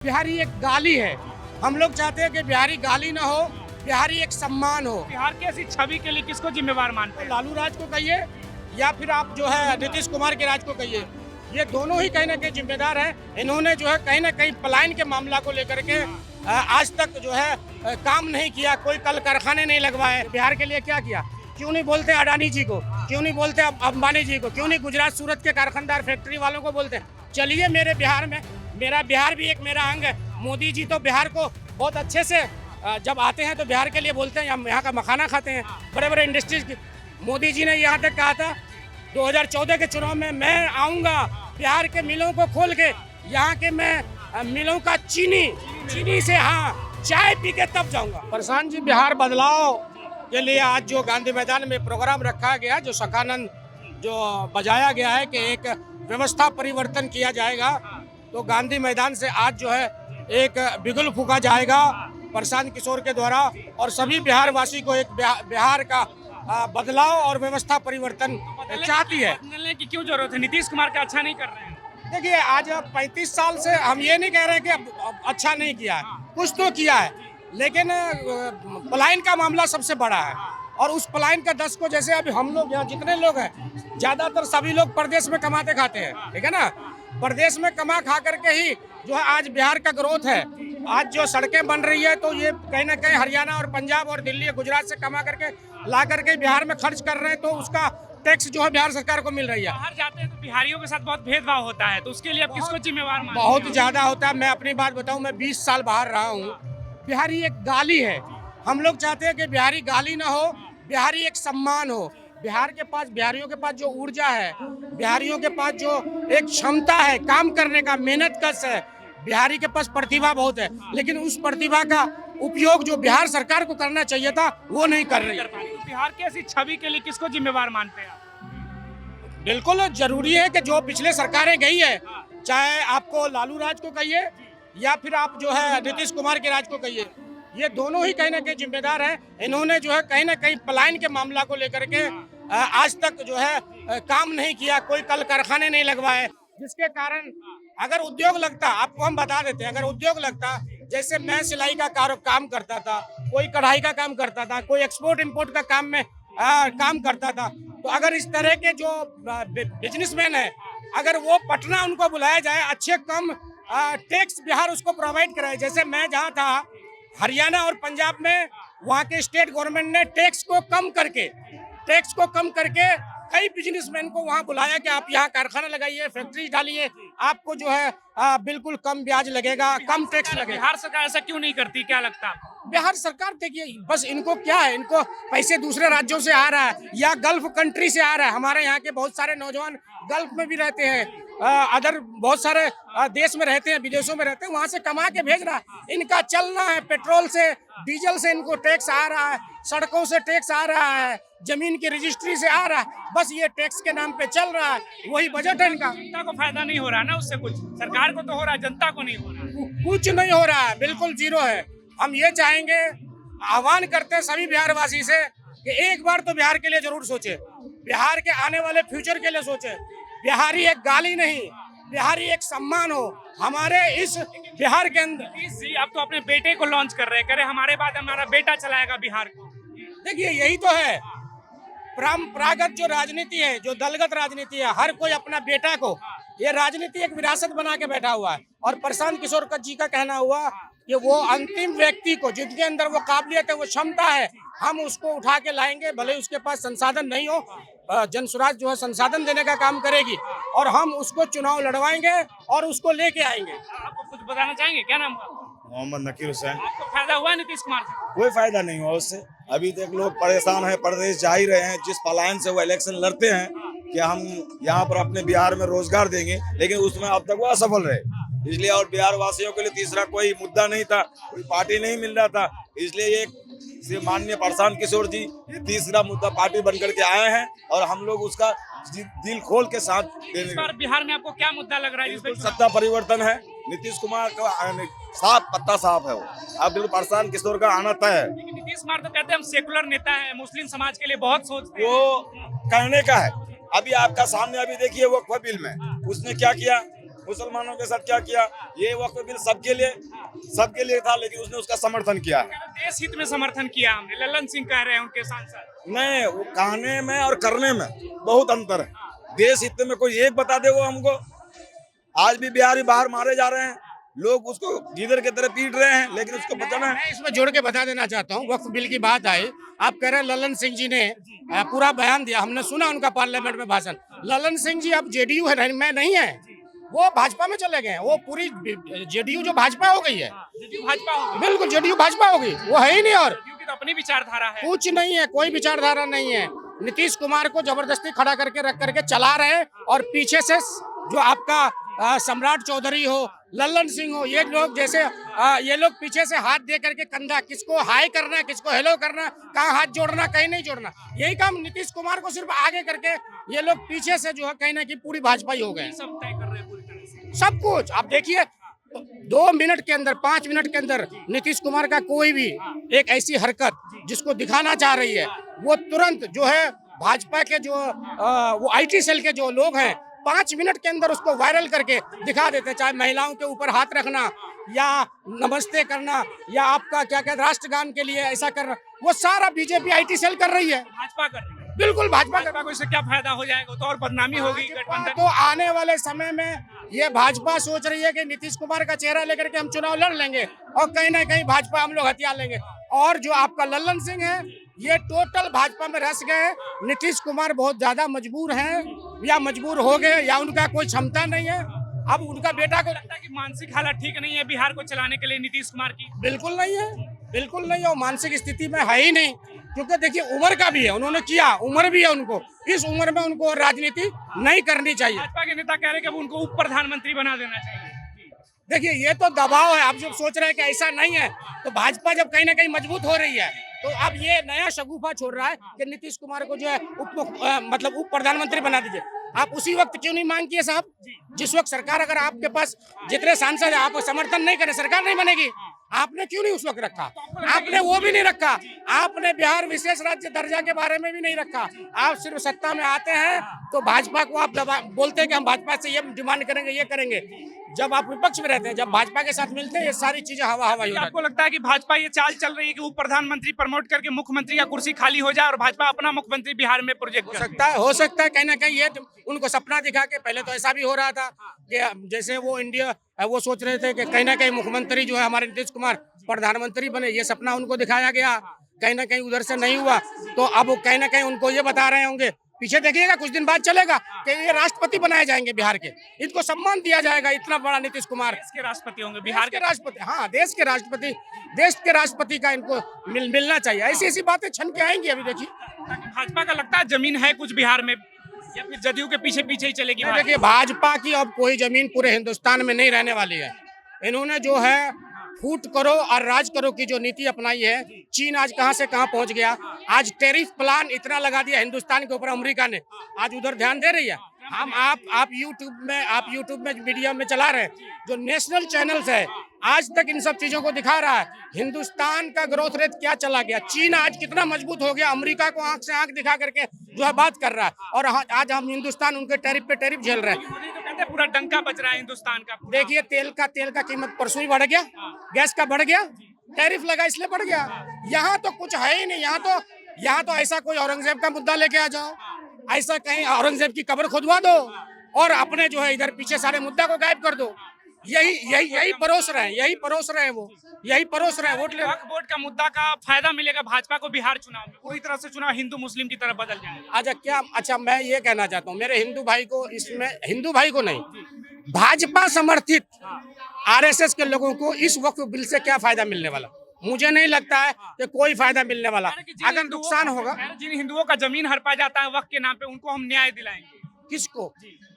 बिहारी एक गाली है। हम लोग चाहते हैं कि बिहारी गाली ना हो, बिहारी एक सम्मान हो। बिहार की ऐसी छवि के लिए किसको जिम्मेवार मानते हैं? लालू राज को कहिए या फिर आप जो है नीतीश कुमार के राज को कहिए, ये दोनों ही कहीं ना कहीं जिम्मेदार हैं। इन्होंने जो है कहीं ना कहीं पलायन के मामला को लेकर के आज तक जो है काम नहीं किया, कोई कल कारखाने नहीं लगवाए। बिहार के लिए क्या किया? क्यों नहीं बोलते अडानी जी को, क्यों नहीं बोलते अंबानी जी को, क्यों नहीं गुजरात सूरत के कारखानदार फैक्ट्री वालों को बोलते? चलिए मेरे बिहार में, मेरा बिहार भी एक मेरा अंग है। मोदी जी तो बिहार को बहुत अच्छे से जब आते हैं तो बिहार के लिए बोलते हैं, हम यहाँ का मखाना खाते हैं, बड़े बड़े इंडस्ट्रीज की। मोदी जी ने यहाँ तक कहा था 2014 के चुनाव में, मैं आऊँगा बिहार के मिलों को खोल के, यहाँ के मैं मिलों का चीनी से हाँ चाय पी के तब जाऊँगा। प्रशांत जी, बिहार बदलाव के लिए आज जो गांधी मैदान में प्रोग्राम रखा गया, जो शकानंद जो बजाया गया है कि एक व्यवस्था परिवर्तन किया जाएगा, तो गांधी मैदान से आज जो है एक बिगुल फूका जाएगा प्रशांत किशोर के द्वारा, और सभी बिहार वासी को एक बिहार का बदलाव और व्यवस्था परिवर्तन चाहती है। बदलने की क्यों जरूरत है? नीतीश कुमार का अच्छा नहीं कर रहे हैं। देखिए, आज 35 साल से हम ये नहीं कह रहे कि अच्छा नहीं किया है, कुछ तो किया है, लेकिन पलायन का मामला सबसे बड़ा है। और उस पलायन का 10 को, जैसे अभी हम लोग यहाँ जितने लोग हैं, ज्यादातर सभी लोग प्रदेश में कमाते खाते हैं, ठीक है ना। प्रदेश में कमा खा करके ही जो है आज बिहार का ग्रोथ है। आज जो सड़कें बन रही है तो ये कहीं ना कहीं हरियाणा और पंजाब और दिल्ली गुजरात से कमा करके ला करके बिहार में खर्च कर रहे हैं, तो उसका टैक्स जो है बिहार सरकार को मिल रही है। बाहर जाते हैं तो बिहारियों के साथ बहुत भेदभाव होता है, तो उसके लिए अब किसको जिम्मेवार मानते हैं? बहुत ज्यादा होता है। मैं अपनी बात बताऊं, मैं 20 साल बाहर रहा हूं। बिहारी एक गाली है। हम लोग चाहते हैं कि बिहारी गाली ना हो, बिहारी एक सम्मान हो। बिहार के पास, बिहारियों के पास जो ऊर्जा है, बिहारियों के पास जो एक क्षमता है काम करने का, मेहनत कश है, बिहारी के पास प्रतिभा बहुत है, लेकिन उस प्रतिभा का उपयोग जो बिहार सरकार को करना चाहिए था वो नहीं कर रही है। तो बिहार की ऐसी छवि के लिए किसको जिम्मेवार मानते हैं? बिल्कुल जरूरी है कि जो पिछले सरकारें गई है, चाहे आपको लालू राज को कहिए या फिर आप जो है नीतीश कुमार के राज को कहिए, ये दोनों ही कहीं ना कहीं जिम्मेदार हैं। इन्होंने जो है कहीं ना कहीं पलायन के मामला को लेकर के आज तक जो है काम नहीं किया, कोई कल कारखाने नहीं लगवाए, जिसके कारण अगर उद्योग लगता, आपको हम बता देते हैं, अगर उद्योग लगता, जैसे मैं सिलाई का काम करता था, कोई कढ़ाई का काम करता था, कोई एक्सपोर्ट इम्पोर्ट का काम में काम करता था, तो अगर इस तरह के जो बिजनेसमैन है, अगर वो पटना उनको बुलाया जाए, अच्छे कम टैक्स बिहार उसको प्रोवाइड कराए। जैसे मैं जहाँ था हरियाणा और पंजाब में, वहाँ के स्टेट गवर्नमेंट ने टैक्स को कम करके कई बिजनेसमैन को वहाँ बुलाया कि आप यहाँ कारखाना लगाइए, फैक्ट्री डालिए, आपको जो है बिल्कुल कम ब्याज लगेगा, कम टैक्स लगेगा। बिहार सरकार ऐसा क्यों नहीं करती, क्या लगता है आपको? बिहार सरकार देखिए, बस इनको क्या है, इनको पैसे दूसरे राज्यों से आ रहा है या गल्फ कंट्री से आ रहा है। हमारे यहाँ के बहुत सारे नौजवान गल्फ में भी रहते हैं, अदर बहुत सारे देश में रहते हैं, विदेशों में रहते हैं, वहाँ से कमा के भेज रहा है। इनका चलना है, पेट्रोल से, डीजल से इनको टैक्स आ रहा है, सड़कों से टैक्स आ रहा है, जमीन की रजिस्ट्री से आ रहा है, बस ये टैक्स के नाम पे चल रहा है, वही बजट है इनका। जनता को फायदा नहीं हो रहा ना उससे, कुछ सरकार को तो हो रहा है, जनता को नहीं हो रहा। कुछ नहीं हो रहा है, बिल्कुल जीरो है। हम ये चाहेंगे, आह्वान करते हैं सभी बिहारवासी से कि एक बार तो बिहार के लिए जरूर सोचे, बिहार के आने वाले फ्यूचर के लिए सोचे। बिहारी एक गाली नहीं, बिहारी एक सम्मान हो हमारे इस बिहार के अंदर। जी, अब तो अपने बेटे को लॉन्च कर रहे हैं, कह रहे हमारे बाद हमारा बेटा चलाएगा बिहार को। देखिए, यही तो है परंपरागत जो राजनीति है, जो दलगत राजनीति है, हर कोई अपना बेटा को, ये राजनीति एक विरासत बना के बैठा हुआ है। और प्रशांत किशोर जी का कहना हुआ कि वो अंतिम व्यक्ति को, जिनके अंदर वो काबिलियत है, वो क्षमता है, हम उसको उठा के लाएंगे, भले उसके पास संसाधन नहीं हो। जनसुराज जो है संसाधन देने का काम करेगी और हम उसको चुनाव लड़वाएंगे और उसको लेके आएंगे। आपको कुछ बताना चाहेंगे? क्या नाम है? मोहम्मद नकीर हुसैन। आपको फायदा हुआ नीतीश कुमार से? कोई फायदा नहीं हुआ उससे। अभी तक लोग परेशान हैं, प्रदेश जा ही रहे हैं। जिस पलायन से वो इलेक्शन लड़ते हैं कि हम यहाँ पर अपने बिहार में रोजगार देंगे, लेकिन उसमें अब तक वो असफल रहे। इसलिए और बिहार वासियों के लिए तीसरा कोई मुद्दा नहीं था, कोई पार्टी नहीं मिल रहा था, इसलिए एक माननीय प्रशांत किशोर जी तीसरा मुद्दा पार्टी बनकर के आए हैं और हम लोग उसका दिल खोल के साथ इस बार बिहार में आपको क्या मुद्दा लग रहा है? बिल्कुल सत्ता परिवर्तन है। नीतीश कुमार का साफ पत्ता साफ है, वो अब बिल्कुल प्रशांत किशोर का आना तय है। लेकिन नीतीश कुमार तो कहते हैं हम सेकुलर नेता है, मुस्लिम समाज के लिए बहुत सोचते हैं। वो कहने का है। अभी आपका सामने अभी देखिए वो बिल में उसने क्या किया, मुसलमानों के साथ क्या किया। ये वक्फ बिल सबके लिए था, लेकिन उसने उसका समर्थन किया है। देश हित में समर्थन किया हमने, लल्लन सिंह कह रहे हैं उनके सांसद। नहीं, वो कहने में और करने में बहुत अंतर है। देश हित में कोई एक बता दे वो हमको। आज भी बिहारी बाहर मारे जा रहे हैं, लोग उसको गीदड़ की तरह पीट रहे हैं, लेकिन उसको बचाना है। मैं इसमें जोड़ के बता देना चाहता हूँ, वक्फ बिल की बात आई, आप कह रहे हैं ललन सिंह जी ने पूरा बयान दिया, हमने सुना उनका पार्लियामेंट में भाषण। ललन सिंह जी अब जेडीयू है में नहीं है, वो भाजपा में चले गए हैं। वो पूरी जेडीयू जो भाजपा हो गई है, भाजपा हो, बिल्कुल जेडीयू भाजपा हो गई, वो है ही नहीं। और क्योंकि तो अपनी विचारधारा है, कुछ नहीं है, कोई विचारधारा नहीं है। नीतीश कुमार को जबरदस्ती खड़ा करके रख करके चला रहे हैं, और पीछे से जो आपका सम्राट चौधरी हो, लल्लन सिंह हो, ये लोग जैसे ये लोग पीछे से हाथ दे करके कंधा, किसको हाय करना, किसको हेलो करना, कहाँ हाथ जोड़ना, कहीं नहीं जोड़ना, यही काम नीतीश कुमार को सिर्फ आगे करके ये लोग पीछे से जो है कहीं ना कहीं पूरी भाजपा ही हो गए। सब तय कर रहे हैं पूरी तरह से सब कुछ आप देखिए, 2 मिनट के अंदर, 5 मिनट के अंदर नीतीश कुमार का कोई भी एक ऐसी हरकत जिसको दिखाना चाह रही है, वो तुरंत जो है भाजपा के जो वो IT सेल के जो लोग हैं 5 मिनट के अंदर उसको वायरल करके दिखा देते। चाहे महिलाओं के ऊपर हाथ रखना, या नमस्ते करना, या आपका क्या कहते राष्ट्रगान के लिए ऐसा करना, वो सारा बीजेपी IT सेल कर रही है, भाजपा कर रही है। बिल्कुल भाजपा भाजपा को इससे क्या फायदा हो जाएगा, तो और बदनामी होगी गठबंधन। तो आने वाले समय में ये भाजपा सोच रही है कि नीतीश कुमार का चेहरा लेकर के हम चुनाव लड़ लेंगे, और कहीं ना कहीं भाजपा हम लोग हथियार लेंगे। और जो आपका लल्लन सिंह है, ये टोटल भाजपा में रस गए। नीतीश कुमार बहुत ज्यादा मजबूर हैं, या मजबूर हो गए, या उनका कोई क्षमता नहीं है। अब उनका बेटा को लगता है कि मानसिक हालत ठीक नहीं है बिहार को चलाने के लिए नीतीश कुमार की। बिल्कुल नहीं है, बिल्कुल नहीं है, मानसिक स्थिति में है ही नहीं। क्योंकि देखिए उम्र का भी है, उन्होंने किया, उम्र भी है उनको, इस उम्र में उनको राजनीति नहीं करनी चाहिए। भाजपा के नेता कह रहे हैं कि उनको उप प्रधानमंत्री बना देना चाहिए। देखिए ये तो दबाव है, आप जब सोच रहे हैं कि ऐसा नहीं है, तो भाजपा जब कहीं ना कहीं मजबूत हो रही है, तो अब ये नया शगुफा छोड़ रहा है कि नीतीश कुमार को जो है उप प्रधानमंत्री बना दीजिए। आप उसी वक्त क्यों नहीं मांग किए साहब, जिस वक्त सरकार, अगर आपके पास जितने सांसद है आप समर्थन नहीं करें, सरकार नहीं बनेगी। आपने क्यों नहीं उस वक्त रखा, आपने वो भी नहीं रखा, आपने बिहार विशेष राज्य दर्जा के बारे में भी नहीं रखा। आप सिर्फ सत्ता में आते हैं तो भाजपा को आप बोलते हैं कि हम भाजपा से ये डिमांड करेंगे, ये करेंगे। जब आप विपक्ष में रहते हैं, जब भाजपा के साथ मिलते हैं, ये सारी चीजें हवा हवा ही हो जाती है। आपको लगता है कि भाजपा ये चाल चल रही है कि उप प्रधानमंत्री प्रमोट करके मुख्यमंत्री का कुर्सी खाली हो जाए और भाजपा अपना मुख्यमंत्री बिहार में प्रोजेक्ट हो सकता है कहीं ना कहीं ये उनको सपना दिखा के, पहले तो ऐसा भी हो रहा था कि जैसे वो सोच रहे थे कि कहीं ना कहीं मुख्यमंत्री जो है हमारे नीतीश कुमार प्रधानमंत्री बने, ये सपना उनको दिखाया गया, कहीं ना कहीं उधर से नहीं हुआ, तो अब वो कहीं ना कहीं उनको ये बता रहे होंगे, पीछे देखिएगा कुछ दिन बाद चलेगा कि ये राष्ट्रपति बनाए जाएंगे बिहार के, इनको सम्मान दिया जाएगा, इतना बड़ा नीतीश कुमार देश के राष्ट्रपति होंगे, बिहार के राष्ट्रपति, हाँ देश के राष्ट्रपति का इनको मिलना चाहिए। ऐसी ऐसी बातें छन के आएंगी। अभी देखिए भाजपा का लगता है जमीन है कुछ बिहार में, या फिर जदयू के पीछे पीछे ही चलेगी। देखिए भाजपा की अब कोई जमीन पूरे हिंदुस्तान में नहीं रहने वाली है। इन्होंने जो है फूट करो और राज करो की जो नीति अपनाई है, चीन आज कहां से कहां पहुंच गया। आज टैरिफ प्लान इतना लगा दिया हिंदुस्तान के ऊपर, अमेरिका ने, आज उधर ध्यान दे रही है। हम आप यूट्यूब में मीडिया में चला रहे हैं, जो नेशनल चैनल्स है आज तक इन सब चीजों को दिखा रहा है। हिंदुस्तान का ग्रोथ रेट क्या चला गया, चीन आज कितना मजबूत हो गया, अमेरिका को आंख से आंख दिखा करके जो है बात कर रहा है, और आज हम हिंदुस्तान उनके टैरिफ पे टैरिफ झेल रहे हैं। पूरा डंका बज रहा है हिंदुस्तान का। देखिए तेल का कीमत परसों ही बढ़ गया, गैस का बढ़ गया, टैरिफ लगा इसलिए बढ़ गया। यहाँ तो कुछ है ही नहीं। यहाँ तो ऐसा कोई औरंगजेब का मुद्दा लेके आ जाओ, ऐसा कहीं औरंगजेब की कब्र खुदवा दो, और अपने जो है इधर पीछे सारे मुद्दा को गायब कर दो। यही परोस रहे हैं वो वोट ले। वक्फ बोर्ड का मुद्दा का फायदा मिलेगा भाजपा को बिहार चुनाव में, पूरी तरह से चुनाव हिंदू मुस्लिम की तरफ बदल जाएगा। अच्छा मैं ये कहना चाहता हूँ, मेरे हिंदू भाई को नहीं, भाजपा समर्थित RSS के लोगों को इस वक्फ बिल से क्या फायदा मिलने वाला, मुझे नहीं लगता है कि कोई फायदा मिलने वाला। अगर नुकसान होगा, जिन हिंदुओं का जमीन हड़पा जाता है वक्फ के नाम पे, उनको हम न्याय दिलाएंगे। किसको?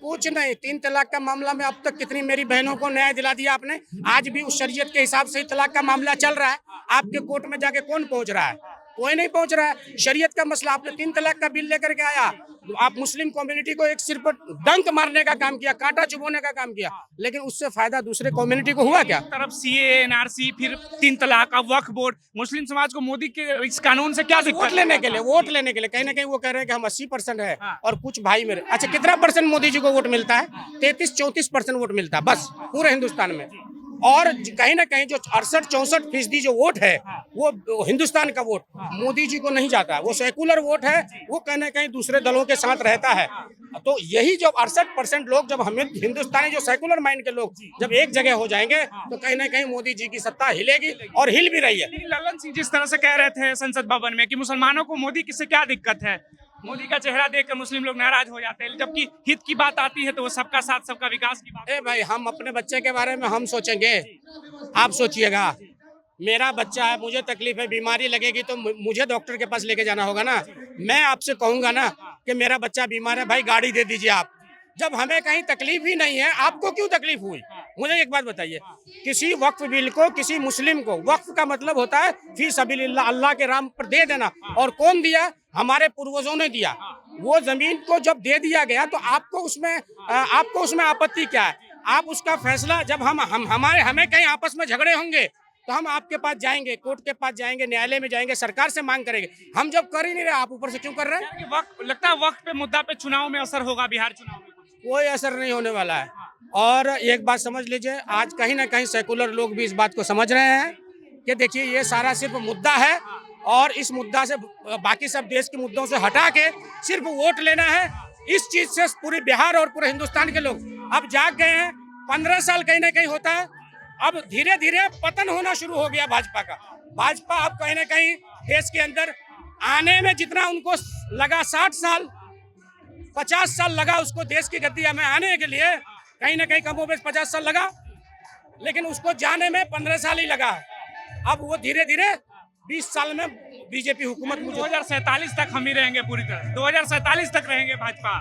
कुछ नहीं। 3 तलाक का मामला में अब तक कितनी मेरी बहनों को न्याय दिला दिया आपने। आज भी उस शरीयत के हिसाब से तलाक का मामला चल रहा है। आपके कोर्ट में जाके कौन पहुंच रहा है? कोई नहीं पहुंच रहा है। शरीयत का मसला, आपने 3 तलाक का बिल लेकर के आया, आप मुस्लिम कम्युनिटी को एक सिर पर डंक मारने का काम किया, कांटा चुभोने का काम किया, लेकिन उससे फायदा दूसरे कम्युनिटी को हुआ क्या? तरफ सीए, एनआरसी, फिर 3 तलाक, अब वक्फ बोर्ड, मुस्लिम समाज को मोदी के इस कानून से क्या दिक्कत? वोट लेने के लिए कहीं ना कहीं वो कह रहे हैं कि हम 80% है और कुछ भाई मेरे। अच्छा, कितना परसेंट मोदी जी को वोट मिलता है? 33-34% वोट मिलता है बस पूरे हिंदुस्तान में। और कहीं ना कहीं जो 68-64% जो वोट है वो हिंदुस्तान का वोट मोदी जी को नहीं जाता है, वो सेकुलर वोट है, वो कहीं ना कहीं दूसरे दलों के साथ रहता है। तो यही जो 68% लोग, जब हमें हिंदुस्तानी जो सेकुलर माइंड के लोग जब एक जगह हो जाएंगे तो कहीं ना कहीं मोदी जी की सत्ता हिलेगी और हिल भी रही है। ललन सिंह जिस तरह से कह रहे थे संसद भवन में कि मुसलमानों को मोदी से क्या दिक्कत है, मोदी का चेहरा देखकर मुस्लिम लोग नाराज हो जाते हैं, जबकि हित की बात आती है तो वो सबका साथ सबका विकास की बात। ए भाई, हम अपने बच्चे के बारे में हम सोचेंगे, आप सोचिएगा। मेरा बच्चा है, मुझे तकलीफ है, बीमारी लगेगी तो मुझे डॉक्टर के पास लेके जाना होगा ना। मैं आपसे कहूंगा ना कि मेरा बच्चा बीमार है, भाई गाड़ी दे दीजिए आप। जब हमें कहीं तकलीफ ही नहीं है, आपको क्यों तकलीफ हुई? मुझे एक बात बताइए, किसी वक्फ बिल को किसी मुस्लिम को, वक्फ का मतलब होता है फी सबीलिल्लाह, अल्लाह के राम पर दे देना, और कौन दिया? हमारे पूर्वजों ने दिया। वो जमीन को जब दे दिया गया तो आपको उसमें आपत्ति क्या है? आप उसका फैसला, जब हमें कहीं आपस में झगड़े होंगे तो हम आपके पास जाएंगे, कोर्ट के पास जाएंगे, न्यायालय में जाएंगे, सरकार से मांग करेंगे। हम जब कर ही नहीं रहे, आप ऊपर से क्यों कर रहे हैं? वक्त लगता है वक्त पे मुद्दा पे चुनाव में असर होगा, बिहार चुनाव में कोई असर नहीं होने वाला है। और एक बात समझ लीजिए, आज कहीं ना कहीं सेकुलर लोग भी इस बात को समझ रहे हैं कि देखिए ये सारा सिर्फ मुद्दा है, और इस मुद्दा से बाकी सब देश के मुद्दों से हटा के सिर्फ वोट लेना है। इस चीज से पूरे बिहार और पूरे हिंदुस्तान के लोग अब जाग गए हैं। 15 साल कहीं ना कहीं होता है, अब धीरे धीरे पतन होना शुरू हो गया भाजपा का। भाजपा अब कहीं ना कहीं देश के अंदर आने में जितना उनको लगा 60 साल 50 साल लगा उसको देश की गद्दी में आने के लिए, कहीं ना कहीं कमोबेश 50 साल लगा, लेकिन उसको जाने में 15 साल ही लगा। अब वो धीरे धीरे 20 साल में बीजेपी हुकूमत, 2047 तक हम ही रहेंगे, पूरी तरह 2047 तक रहेंगे भाजपा।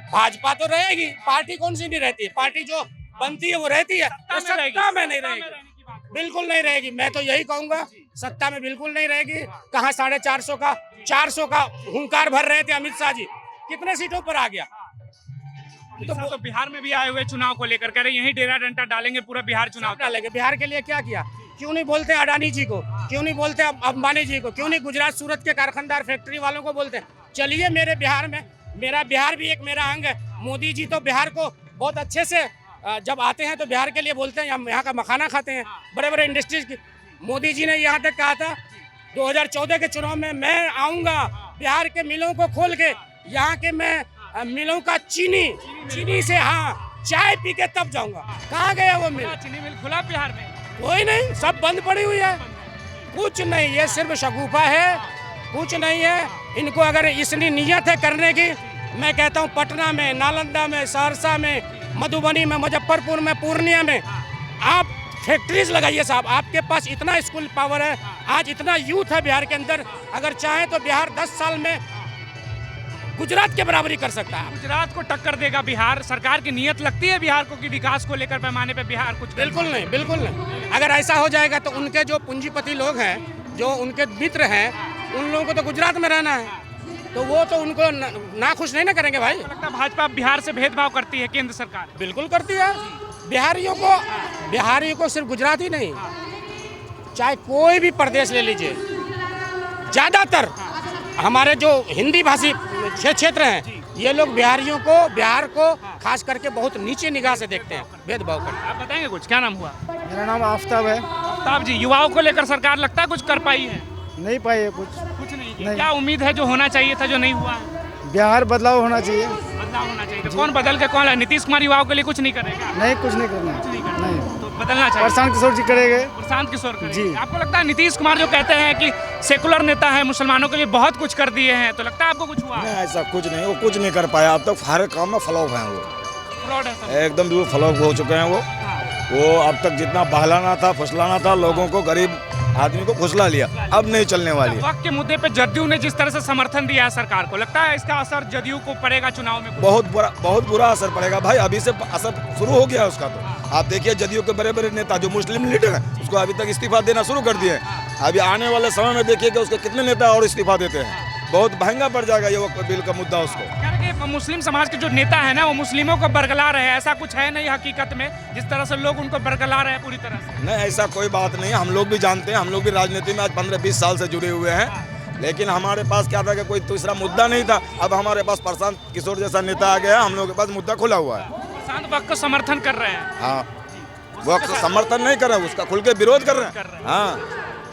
भाजपा तो रहेगी, पार्टी कौन सी नहीं रहती है? पार्टी जो बनती है वो रहती है, तो सत्ता में नहीं रहेगी, बिल्कुल नहीं रहेगी। मैं तो यही कहूंगा, सत्ता में बिल्कुल नहीं रहेगी। कहाँ 450 का हुंकार भर रहे थे अमित शाह जी, कितने सीटों पर आ गया? तो बिहार में भी आए हुए चुनाव को लेकर कह रहे यही डेरा डंडा डालेंगे, पूरा बिहार चुनाव डालेंगे। बिहार के लिए क्या किया? क्यों नहीं बोलते अडानी जी को, क्यों नहीं बोलते अंबानी जी को, क्यों नहीं गुजरात सूरत के कारखानदार फैक्ट्री वालों को बोलते? चलिए मेरे बिहार में, मेरा बिहार भी एक मेरा अंग है। मोदी जी तो बिहार को बहुत अच्छे से, जब आते हैं तो बिहार के लिए बोलते हैं, यहाँ का मखाना खाते हैं, बड़े बड़े इंडस्ट्रीज की। मोदी जी ने यहाँ तक कहा था 2014 के चुनाव में, मैं आऊँगा बिहार के मिलों को खोल के, यहाँ के मैं मिलों का चीनी से चाय पी के तब जाऊँगा। कहाँ गया वो मिल? चीनी मिल खुला बिहार में? कोई नहीं, सब बंद पड़ी हुई है। कुछ नहीं, ये सिर्फ शगुफा है, कुछ नहीं है। इनको अगर इतनी नीयत है करने की, मैं कहता हूँ पटना में, नालंदा में, सहरसा में, मधुबनी में, मुजफ्फरपुर में, पूर्णिया में आप फैक्ट्रीज लगाइए साहब। आपके पास इतना स्कूल पावर है, आज इतना यूथ है बिहार के अंदर, अगर चाहे तो बिहार 10 साल में गुजरात के बराबरी कर सकता है। गुजरात को टक्कर देगा बिहार। सरकार की नीयत लगती है बिहार को कि विकास को लेकर पैमाने पे बिहार कुछ? बिल्कुल नहीं, बिल्कुल नहीं। अगर ऐसा हो जाएगा तो उनके जो पूंजीपति लोग हैं, जो उनके मित्र हैं, उन लोगों को तो गुजरात में रहना है, तो वो तो उनको नाखुश नहीं ना करेंगे भाई। लगता है भाजपा बिहार से भेदभाव करती है केंद्र सरकार? बिल्कुल करती है। बिहारियों को सिर्फ गुजरात ही नहीं, चाहे कोई भी प्रदेश ले लीजिए, ज्यादातर हमारे जो हिंदी भाषी क्षेत्र हैं, ये लोग बिहार को खास करके बहुत नीचे निगाह से देखते हैं, भेदभाव करते हैं। आप बताएंगे कुछ? क्या नाम हुआ? मेरा नाम आफ्ताब है। आफ्ताब जी, युवाओं को लेकर सरकार लगता है कुछ कर पाई है? नहीं पाई है कुछ नहीं की। नहीं। क्या उम्मीद है जो होना चाहिए था जो नहीं हुआ? बिहार बदलाव होना चाहिए। बदलाव होना चाहिए। तो कौन बदल के कौन है? नीतीश कुमार युवाओं के लिए कुछ नहीं करेगा? नहीं, कुछ नहीं करना है। नहीं करना। नहीं, तो बदलना चाहिए। प्रशांत किशोर जी करेंगे। प्रशांत किशोर करेंगे। जी। आपको लगता है नीतीश कुमार जो कहते हैं कि सेकुलर नेता है, मुसलमानों के लिए बहुत कुछ कर दिए हैं, तो लगता है आपको कुछ हुआ? नहीं, ऐसा कुछ नहीं, वो कुछ नहीं कर पाया। अब तक हर काम में फ्लॉप हैं वो, फ्रॉड है सब। एकदम बिल्कुल फ्लॉप हो चुके हैं वो अब तक जितना बहलाना था, फुसलाना था, लोगों को, गरीब आदमी को फुसला लिया, अब नहीं चलने वाली है। वक्त के मुद्दे पे जदयू ने जिस तरह से समर्थन दिया है सरकार को, लगता है इसका असर जदयू को पड़ेगा चुनाव में? बहुत बुरा असर पड़ेगा भाई। अभी से असर शुरू हो गया है उसका। तो आप देखिए जदयू के बड़े बड़े नेता जो मुस्लिम लीडर हैं, उसको अभी तक इस्तीफा देना शुरू कर दिए। अभी आने वाले समय में देखिए कि उसके कितने नेता और इस्तीफा देते हैं। बहुत महंगा पड़ जाएगा ये वो बिल का मुद्दा उसको। कि मुस्लिम समाज के जो नेता है ना वो मुस्लिमों को बरगला रहे हैं, ऐसा कुछ है नहीं हकीकत में जिस तरह से लोग उनको बरगला रहे हैं पूरी तरह से? नहीं, ऐसा कोई बात नहीं है। हम लोग भी जानते हैं, हम लोग भी राजनीति में आज 15-20 साल से जुड़े हुए हैं, लेकिन हमारे पास क्या था कि कोई दूसरा मुद्दा नहीं था। अब हमारे पास प्रशांत किशोर जैसा नेता आ गया, हम लोग के पास मुद्दा खुला हुआ है। प्रशांत वक्त को समर्थन कर रहे हैं। हाँ, वो समर्थन नहीं कर रहे, उसका खुल के विरोध कर रहे हैं। हाँ,